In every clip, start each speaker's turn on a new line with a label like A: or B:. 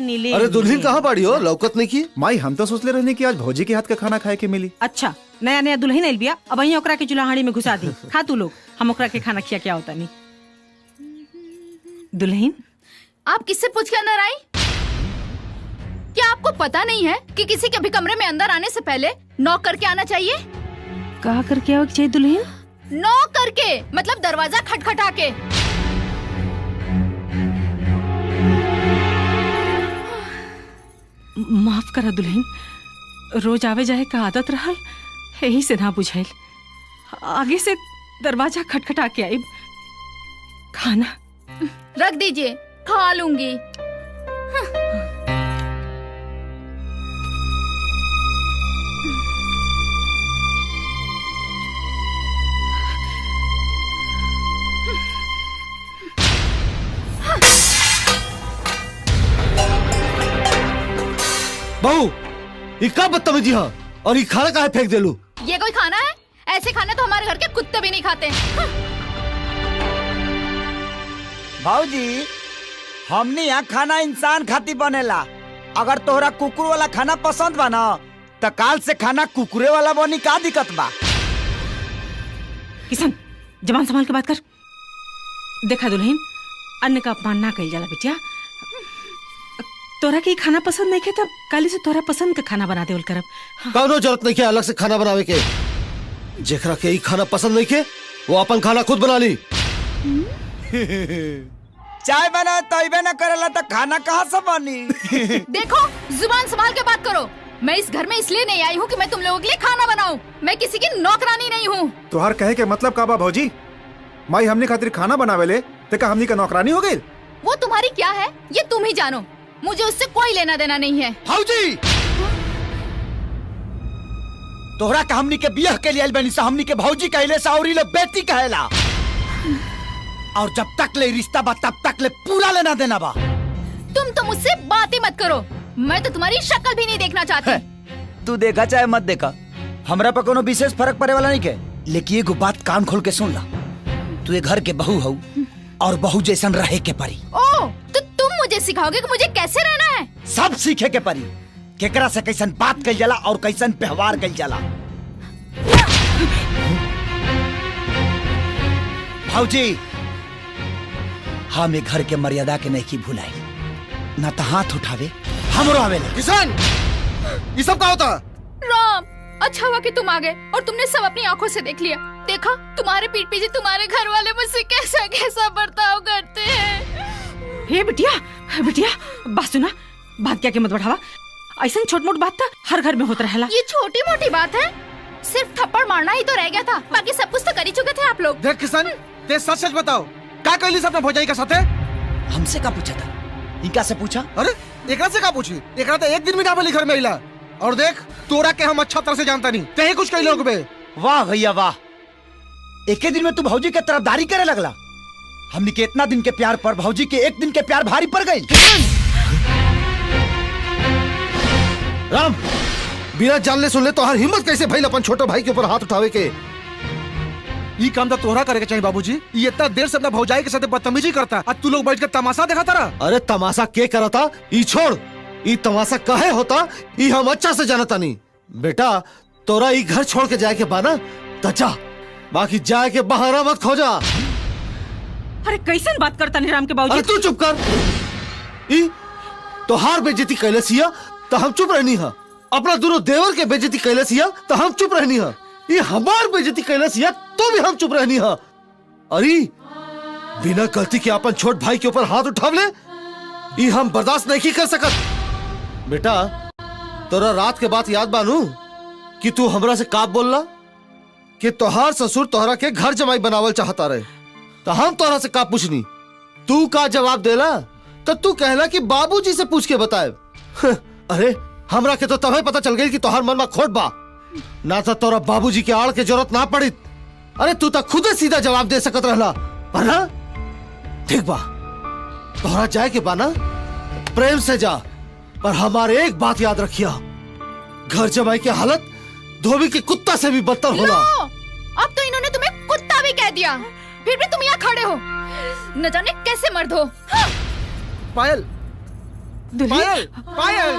A: नीले।
B: अरे दुल्हन कहाँ पड़ी हो, लौकत नहीं की?
C: माई हम तो सोचले रहने की आज भौजी के हाथ का खाना खाए के मिली।
A: अच्छा नया नया दुल्हन आइल बिया, अब वहीं ओकरा के चूल्हाड़ी में घुसा दी। खा तू लोग, हम ओकरा के खाना खिया क्या होता नहीं। दुल्हन
D: आप किससे पूछ के अंदर आई? क्या आपको पता नहीं है कि किसी के भी कमरे में अंदर आने से पहले नॉक करके आना चाहिए?
A: कहा करके आओ चाहिए दुल्हन?
D: नॉक करके, मतलब दरवाजा खटखटा के।
A: माफ करा दुल्हन, रोज आवे जाए का आदत रहल, यही से ना बुझाइल। आगे से दरवाजा खटखटा के आइब। खाना
D: रख दीजिए, खा लूंगी।
B: बहू ये का बदतमीजी है, और ये खाना काहे फेंक देलू?
D: ये कोई खाना है? ऐसे खाने तो हमारे घर के कुत्ते भी नहीं खाते।
E: भाऊजी हमने यहाँ खाना इंसान खाती बनेला। अगर तोहरा कुकुर वाला खाना पसंद बा ना तो काल से खाना कुकुरे वाला बनी, का दिक्कत बा?
A: किशन जबान संभाल के बात कर। देखा दुल्हन, अन्न का अपमान ना कइल जाला बेटिया। तोरा के खाना पसंद नहीं खे तब काली से तोरा पसंद का खाना बना देवल करब। हाँ।
B: कौनो जरूरत नहीं के अलग से खाना बनावे के। जेकरा के ई खाना पसंद नहीं के वो अपन खाना खुद बना ली।
E: चाय बना तैबे न करेला तो खाना कहाँ से बनी?
D: देखो जुबान संभाल के बात करो। मैं इस घर में इसलिए नहीं आई हूँ कि मैं तुम लोगों के लिए खाना बनाऊं। मैं किसी की नौकरानी नहीं हूँ।
C: तुहार कहे के मतलब का बा भौजी? माई हमने खातिर खाना बनावे ले ते का हमनी का नौकरानी हो गई?
D: वो तुम्हारी क्या है ये तुम ही जानो, मुझे उससे कोई लेना देना नहीं है।
E: भाऊजी तोहरा का हमनी के बियाह के लिए आइल बनी सा, हमनी के भौजी कहले सा और लोग बेटी कहेला। और जब तक ले रिश्ता बा तब तक ले पूरा लेना देना बा।
D: तुम तो मुझसे बात ही मत करो, मैं तो तुम्हारी शक्ल भी नहीं देखना चाहती।
E: तू देखा चाहे मत देखा, हमरा पर कोनो विशेष फर्क पड़े वाला नहीं के। लेकिन एगो बात कान खोल के सुन ला, तू ये घर के बहू हो और बहू जैसन रहे के परी।
D: ओ तो तुम मुझे सिखाओगे कि मुझे कैसे रहना है?
E: सब सीखे के परी, केकरा से कैसन बात कइल जाला और कैसन व्यवहार कइल जाला। भाऊजी हम एक घर के मर्यादा के नहीं की भुलाई, न तो हाथ उठावे हमरो आवेला।
B: किसान ये सब का होता?
D: राम अच्छा हुआ कि तुम आ गए और तुमने सब अपनी आंखों से देख लिया। देखा तुम्हारे पीठ पीछे तुम्हारे घर वाले मुझसे कैसा कैसा बर्ताव करते हैं।
A: हे बिटिया, बिटिया बात सुना, बात क्या के मत बढ़ावा। ऐसा छोट मोट बात था हर घर में होता रहेला।
D: ये छोटी मोटी बात है, सिर्फ थप्पड़ मारना ही तो रह गया था, बाकी सब कुछ तो कर ही चुके थे आप लोग।
F: देख किसान, ते सच सच बताओ, क्या कहली अपने भौजाई का साथे?
E: हमसे का पूछा था? इनका से पूछा।
F: अरे एकरा से का पूछी? एकरा तो एक दिन भी ना बोली घर में आइला। और देख तोरा के हम अच्छा तरह से जानता नहीं, ते ही कुछ कही लोग बे।
E: वाह भैया वाह, एक दिन में तू भौजी के तरफदारी करे लगला। हमने के इतना दिन के प्यार पर भौजी के एक दिन के प्यार भारी पड़ गई।
B: राम बिना जानले सुनले तो हर हिम्मत कैसे भइल अपन छोटे भाई के ऊपर हाथ उठावे के?
F: ये काम तो तोहरा करे के चाहिए बाबूजी। ये इतना देर से अपना भौजाई के साथ बदतमीजी करता, आज तू लोग बैठ कर तमाशा देखा तारा।
B: अरे तमाशा के करता? ई छोड़, ई तमाशा काहे होता ई हम अच्छा से जानता नहीं। बेटा तोरा ई घर छोड़ के जाए के बाना तो जा, बाकी जाए के बहाना मत खोजा।
A: अरे कैसन बात करता नहीं राम के बाबूजी?
B: अरे तू चुप कर। ई तोहार बेइज्जती कैले सिया तो हम चुप रहनी है, अपना दोनों देवर के बेइज्जती कैले सिया तो हम चुप रहनी है, ये हमार बेइज्जती कैले सिया तो भी हम चुप रहनी है। अरे बिना गलती के अपन छोट भाई के ऊपर हाथ उठावले ये हम बर्दाश्त नहीं कर सकत। बेटा तोरा रात के बात याद बानू कि तू हमरा से का बोलला कि तोहार ससुर तोहरा के घर जमाई बनावल चाहता रहे, तो हम तोहरा से का पूछनी, तू का जवाब देला? तो तू कहला कि बाबूजी से पूछ के बताए। अरे हमरा के तो तभी पता चल गई कि तोहार मन में खोट बा, ना तो तोरा बाबूजी के आड़ के जरूरत ना पड़ी। अरे तू तो खुद सीधा जवाब दे सकत रहला, पर ना ठीक बा, तोहरा जाए के बाना प्रेम से जा, पर हमारे एक बात याद रखिया, घर जमाई की हालत धोबी के कुत्ता से भी बदतर होला।
D: अब तो इन्होंने तुम्हें कुत्ता भी कह दिया, फिर भी तुम यहाँ खड़े हो, न जाने कैसे मर्द हो।
F: पायल
A: दुल्हन
F: पायल पायल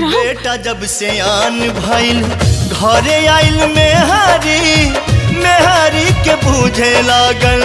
G: बेटा जब से आन भइल घरे आइल मेहारी के बूझे लागल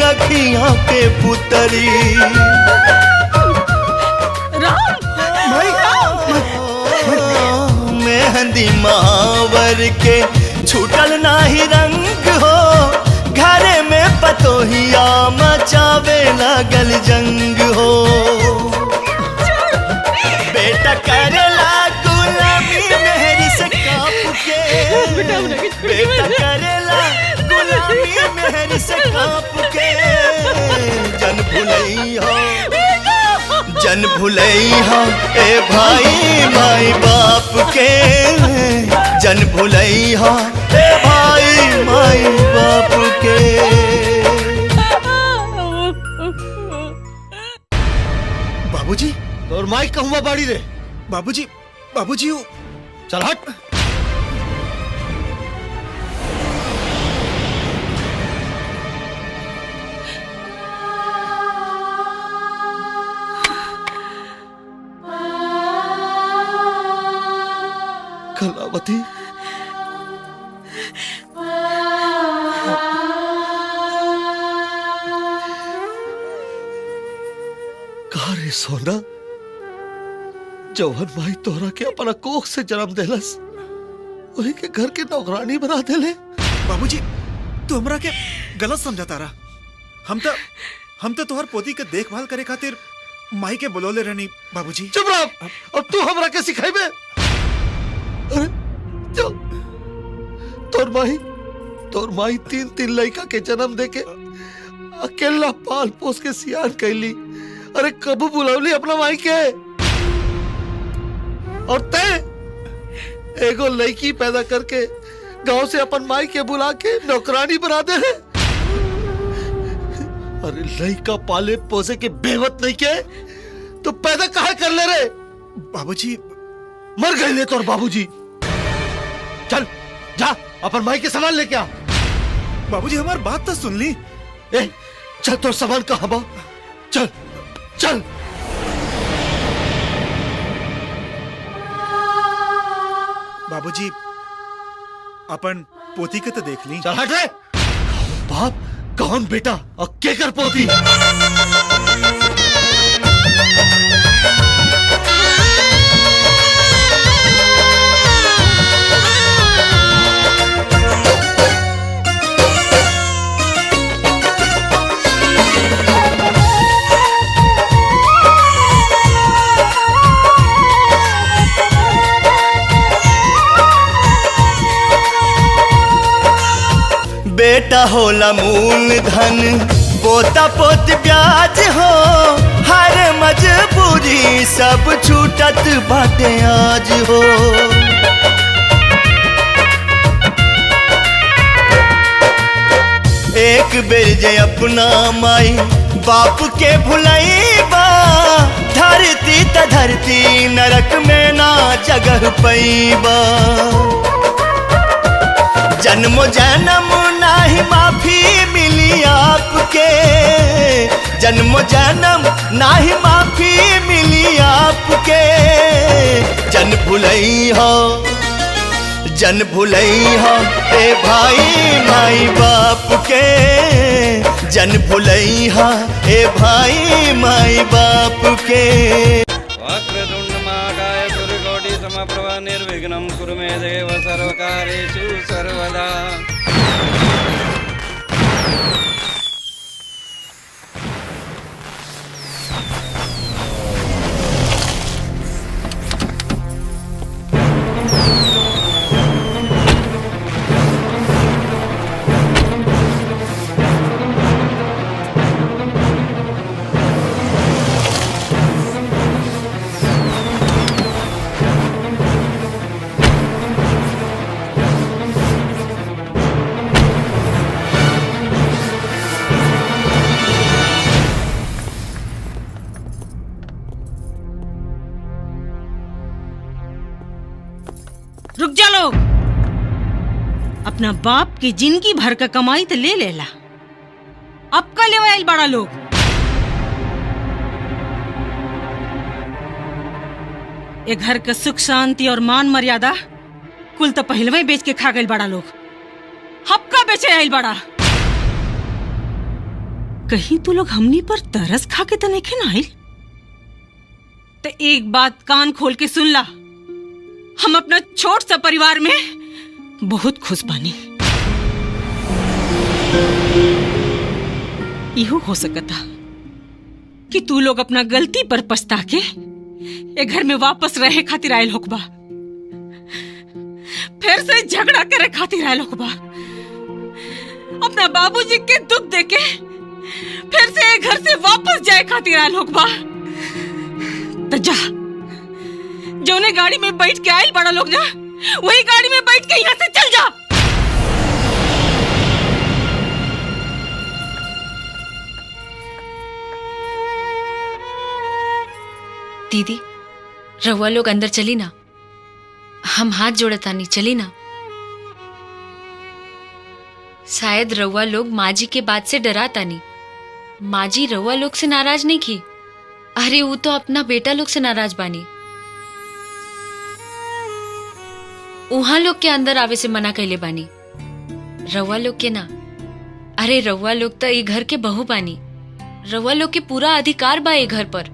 G: अखियां के पुतरी। मेहंदी महावर के छूटल नाही रंग हो, घरे में पतोहिया मचावे लागल जंग हो। बेटा करेला गुलामी मेहरी से काप के, बेटा करेला गुलामी मेहरी से काप के। जन भुलैया ए भाई माई बाप के, जन भुलैया ए भाई माई बाप के।
C: बाबूजी
B: तोर माई कहूँ बाड़ी रे।
C: बाबूजी बाबूजी
B: चल हट। कलावती कहा रे सोना, जौहन भाई तोहरा के अपना कोख से जन्म देलस, वही के घर के नौकरानी बना देले।
C: बाबूजी तू हमरा के गलत समझता रहा। हम तो तोहर पोती के देखभाल करे खातिर माई के बुलौले रहनी। बाबूजी
B: चुप रह। अब तू हमरा के सिखाइबे? अरे जो तोर माई तीन लड़का के जन्म देके अकेला पाल पोस के सियान कैली। अरे कबू बुलौली अपना माई के? और तय एगो लड़की पैदा करके गांव से अपन माई के बुला के नौकरानी बना दे है। अरे लड़का पाले पोसे के बेवत नहीं के तो पैदा काहे कर ले रे?
C: बाबूजी
B: मर गए ले तोर बाबूजी। चल जा अपन माई के सामान लेके आ।
C: बाबूजी हमार बात तो सुन ली।
B: ए चल तोर सामान कहाँ बा? चल चल।
C: बाबूजी अपन पोती के तो देख ली।
B: चल हट रे। कौन बाप कौन बेटा और के कर पोती?
G: बेटा होला मूल धन, पोता पोत ब्याज हो। हर मजबूरी सब छूटत बाटे आज हो। एक बेर जे अपना माई बाप के भुलैबा, धरती त धरती नरक में ना जगह पैबा। जन्मो जन्म नाही माफी मिली आपके, जन्मो जन्म नाही माफी मिली आपके। जन भुलई हो ए भाई माई बाप के, जन भुलई हो ए भाई माई बाप के।
H: वक्रतुण्डमहाकाय सूर्यकोटि समप्रभा निर्विघ्नं कुरु मे देव सर्वकार्येषु सर्वदा।
A: रुक जा लोग। अपना बाप की जिंदगी भर का कमाई तो ले लेला, अब का ले आइल बड़ा लोग। ये घर का सुख शांति और मान मर्यादा कुल तो पहलवे बेच के खा गए बड़ा लोग, अब का बेचे आइल बड़ा। कहीं तू लोग हमनी पर तरस खा के तो नहीं ना आइल? तो एक बात कान खोल के सुन ला, हम अपना छोट सा परिवार में बहुत खुश बानी। इहो हो सकता कि तू लोग अपना गलती पर पछता के ये घर में वापस रहे खातिर आयल होकबा, फिर से झगड़ा करे खातिर आयल होकबा, अपना बाबूजी के दुख देके फिर से ये घर से वापस जाए खातिर आयल होकबा। तो जा, जोने गाड़ी में बैठ के आयल बड़ा लोग, जा वही गाड़ी में बैठ के यहाँ से चल जा।
I: दीदी, रहुआ लोग अंदर चली ना, हम हाथ जोड़तानी, चली ना। शायद रहुआ लोग माँ जी के बात से डरा तानी। माँ जी रहुआ लोग से नाराज नहीं की, अरे वो तो अपना बेटा लोग से नाराज बानी। उहाँ लोग के अंदर आवे से मना कैले बानी, रहुआ लोग के ना। अरे रहुआ लोग तो ये घर के बहू बानी, रहुआ लोग के पूरा अधिकार बा ये घर पर।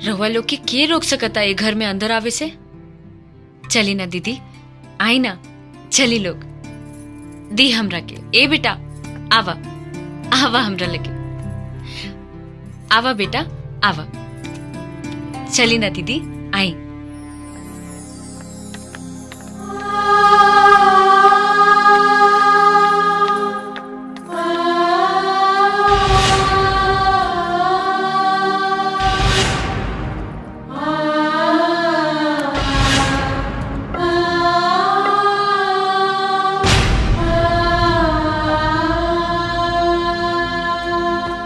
I: रहुआ लोग के रोक सकता ये घर में अंदर आवे से? चली ना दीदी, आई ना, चली लोग। दी हमरा के, ए बेटा आवा आवा हमरा लगे, आवा बेटा आवा। चली ना दीदी, आई।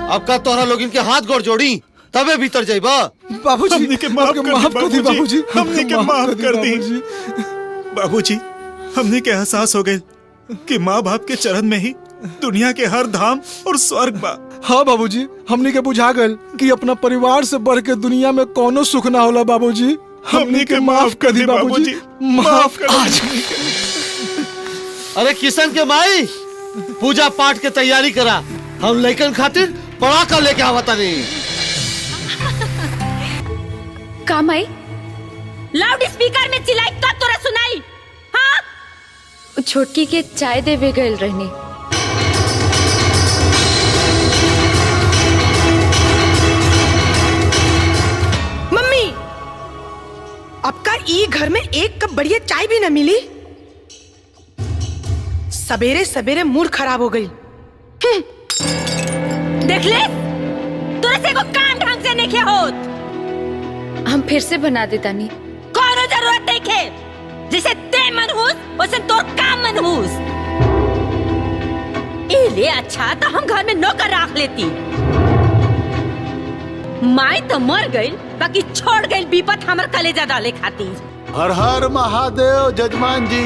B: अब का तोहरा लोग इनके हाथ गोड़ जोड़ी तबे भीतर जाइबा।
F: बाबूजी
C: हमने के माफ कर दी बाबूजी, हमने के माफ कर दी बाबूजी। हमने के एहसास हो गए कि माँ बाप के चरण में ही दुनिया के हर धाम और स्वर्ग बा।
F: हाँ बाबूजी, हमने के बुझा गल कि अपना परिवार से बढ़ के दुनिया में कोनो सुख ना होला बाबूजी। हमने के माफ कर दी बाबूजी, माफ कर दी।
B: अरे किशन के माई, पूजा पाठ के तैयारी करा, हम लइकन खातिर पड़ाका लेके आवता नहीं।
I: काम आई
A: लाउड स्पीकर में चिल्लाई तब तोरा सुनाई? हाँ,
I: छोटकी के चाय देवे गए रहने।
J: मम्मी, अब का ई घर में एक कप बढ़िया चाय भी न मिली? सवेरे सवेरे मूड खराब हो गई।
A: देख ले, तोरा से को काम ढंग से नहीं होत।
I: हम फिर से बना देता नहीं।
A: कोनो जरूरत नहीं खे, जैसे ते मनहूस वैसे तोर काम मनहूस। इले अच्छा तो हम घर में नौकर रख लेती। माई तो मर गई, बाकी छोड़ गई विपत हमर कलेजा डाले खातिर।
K: हर हर महादेव जजमान जी।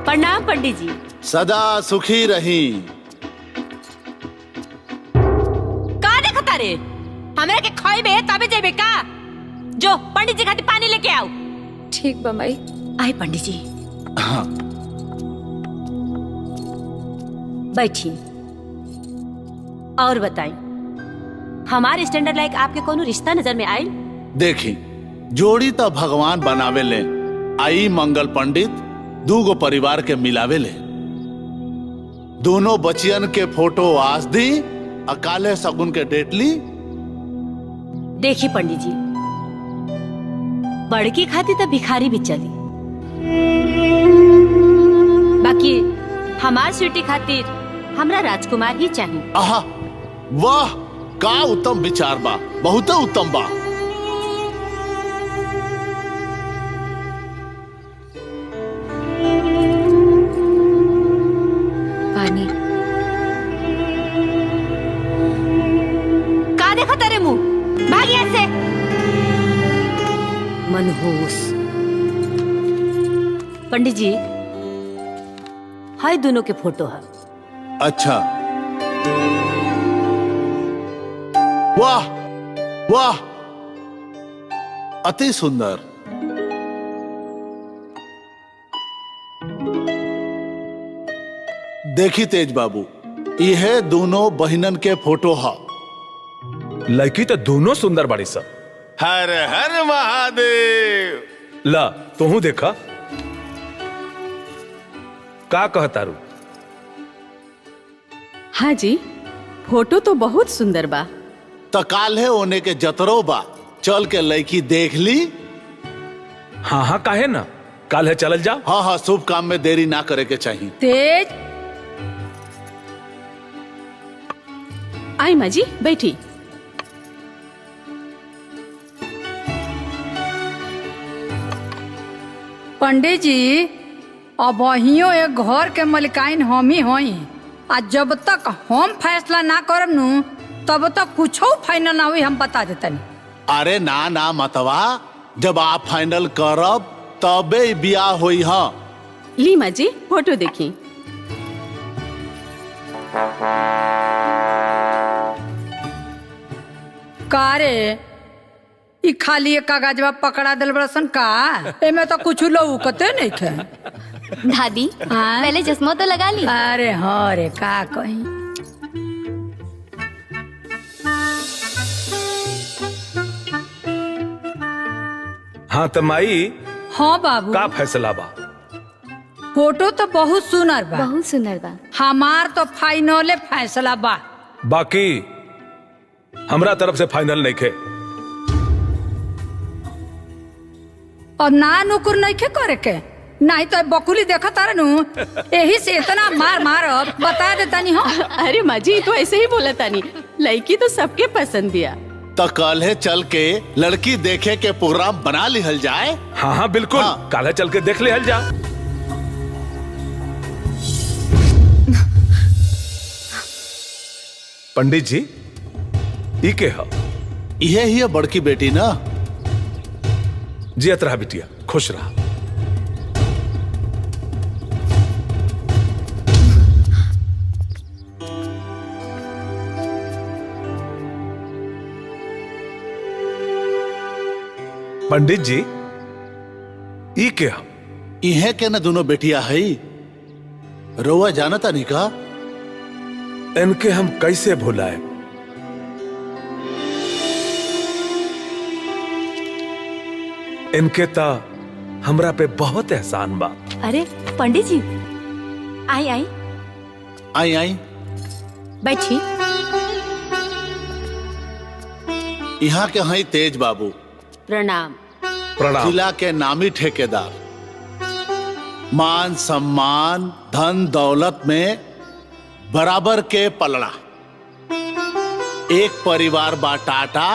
A: प्रणाम पंडित जी।
K: सदा सुखी रही।
A: का देखता रे? हमरा के खोइबे तबे जेबे का? जो पंडित जी खातिर पानी लेके आओ।
I: ठीक बा माई।
A: आए पंडित जी।
K: हाँ।
A: बैठी और बताई, हमारे स्टैंडर्ड लाइक आपके कोनो रिश्ता नजर में आए?
K: देखी, जोड़ी तो भगवान बनावे ले। आई मंगल पंडित दूगो परिवार के मिलावे ले। दोनों बचियन के फोटो आज दी, अकाले सगुन के डेट ली।
A: देखी पंडित जी, बड़की खाती तो भिखारी भी चली, बाकी हमार स्वीटी खातिर हमरा राजकुमार ही चाहिए।
K: आहा, वाह, का उत्तम विचार बा, बहुत उत्तम बा।
I: पानी
A: का देखा तेरे मुंह? भाग यहाँ से मनहूस।
L: पंडित जी हाय दोनों के फोटो है।
K: अच्छा, वाह वाह, अति सुंदर। देखी तेज बाबू, यह दोनों बहनन के फोटो है।
M: लड़की तो दोनों सुंदर बड़ी सब।
K: हर हर महादेव।
M: ला तू देखा का कहता रू?
A: हाँ जी, फोटो तो बहुत सुंदर बा।
K: तो काल है होने के जतरो बा, चल के लड़की देख ली।
M: हाँ हाँ काहे ना, काल है चल जा।
K: हाँ हाँ, शुभ काम में देरी ना करे के चाहिए।
J: तेज
A: आई माँ जी बैठी।
J: पंडित जी अब अहियो एक घर के मलिकाइन हम ही होई। आ जब तक हम फैसला ना करब नु तब तक कुछ फाइनल ना हुई, हम बता देतनी।
K: अरे ना ना मतवा, जब आप फाइनल करब तबे बियाह होई। हाँ
A: ली माँ जी फोटो देखी।
J: का रे ई खाली एक कागजवा पकड़ा दिल बड़सन का? एमे तो कुछ लौकते नहीं थे।
D: दादी पहले चश्मा तो लगा ली।
J: अरे हाँ रे, का कहीं
M: हाँ तो माई
J: हाँ बाबू,
M: का फैसला बा?
J: फोटो तो बहुत सुनर बा,
D: बहुत सुंदर बा।
J: हमार तो फाइनले फैसला बा।
M: बाकी हमरा तरफ से फाइनल नहीं खे।
J: और ना नुकुर नहीं के करे के, नहीं तो बकुली देखा तारे नु, यही से इतना मार मार बता देता नहीं हो।
A: अरे माँ जी तो ऐसे ही बोला तानी, लड़की तो सबके पसंद बिया।
K: तो कल है चल के लड़की देखे के प्रोग्राम बना लिहल जाए।
M: हाँ हाँ बिल्कुल,
K: हाँ।
M: काल है चल के देख ले हल जा। पंडित जी ई के है?
K: यह ही है बड़की बेटी ना।
M: जियत रहा बिटिया, खुश रहा। पंडित जी ई के है?
K: इहे के ना दोनों बेटिया है। रोवा जानता नहीं का?
M: इनके हम कैसे भुलाए? इनके ता हमरा पे बहुत एहसान बा।
L: अरे पंडित जी आई आई
K: आई आई
L: बैठी।
K: यहाँ के हैं तेज बाबू,
L: प्रणाम।
M: प्रणाम।
K: जिला के नामी ठेकेदार। मान सम्मान धन दौलत में बराबर के पलड़ा। एक परिवार बा टाटा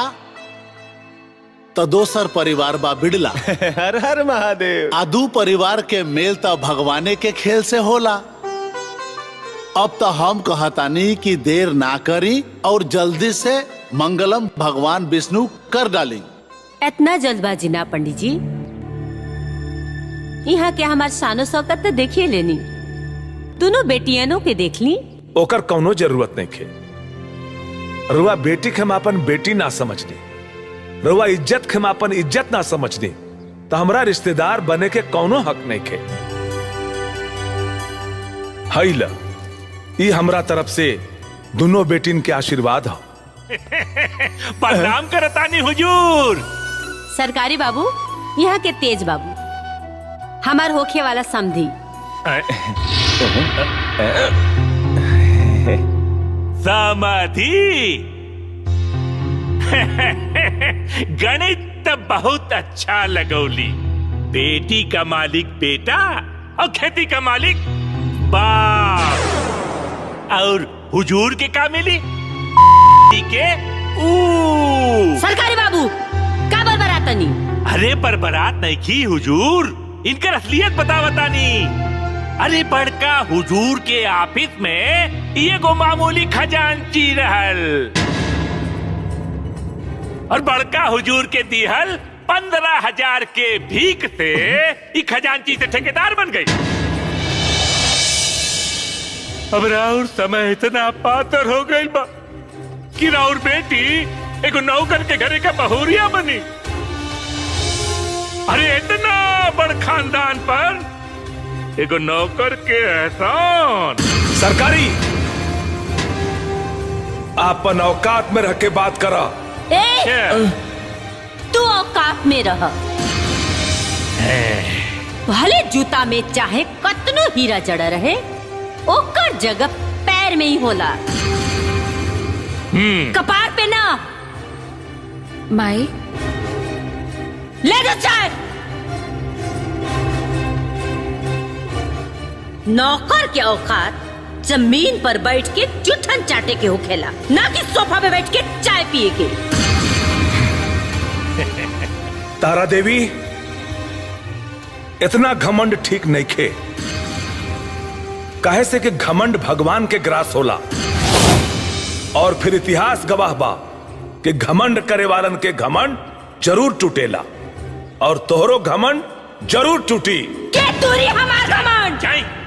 K: तो दोसर परिवार बा बिड़ला।
G: हर हर महादेव।
K: आदू परिवार के मेल तो भगवाने के खेल से होला। अब तो हम कहतानी कि देर ना करी और जल्दी से मंगलम भगवान विष्णु कर डाली।
L: इतना जल्दबाजी ना पंडित जी, यहाँ के हमार शानो शौकत तो देखिए लेनी, दोनों बेटियनों के देख ली।
M: ओकर कौनो जरूरत नहीं खे। रुआ बेटी के हम अपन बेटी ना समझनी, रुआ इज्जत के हम अपन इज्जत ना समझनी, तो हमरा रिश्तेदार बने के कौनो हक नहीं खे। हई ला, ई हमरा तरफ से दोनों बेटिन के आशीर्वाद हो।
C: प्रणाम करतानी हुजूर।
L: सरकारी बाबू, यहाँ के तेज बाबू हमार होखे वाला समधी।
C: समाधि गणित तो बहुत अच्छा लगौली। बेटी का मालिक बेटा और खेती का मालिक बाप। और हुजूर के का मिली? के
L: सरकारी बाबू का बरबरातनी?
C: अरे बरबरात नहीं की हुजूर, इनकर असलियत बतावतानी। अरे बड़का हुजूर के ऑफिस में ये गो मामूली खजांची रहल और बड़का हुजूर के दिहल
M: 15,000 के भीख से ई खजांची से ठेकेदार बन गई। अब राउर समय इतना पातर हो गई बा कि राउर बेटी एगो नौकर के घरे का बहुरिया बनी। अरे इतना बड़ खानदान पर एगो नौकर के एहसान।
F: सरकारी आपन औकात में रह के बात करा।
L: तू औकात में रह। भले जूता में चाहे कतनो हीरा जड़ा रहे, ओकर जगह पैर में ही होला, कपार पे ना।
D: माई
L: ले दो चाय। नौकर के औकात जमीन पर बैठ के जुठन चाटे के होखेला, ना कि सोफा पे बैठ के चाय पिए के।
F: तारा देवी, इतना घमंड ठीक नहीं खे। काहे से कि घमंड भगवान के ग्रास होला, और फिर इतिहास गवाह बा कि घमंड करे वालन के घमंड जरूर टूटेला, और तोहरो घमंड जरूर टूटी।
L: के तूरी हमार घमंड।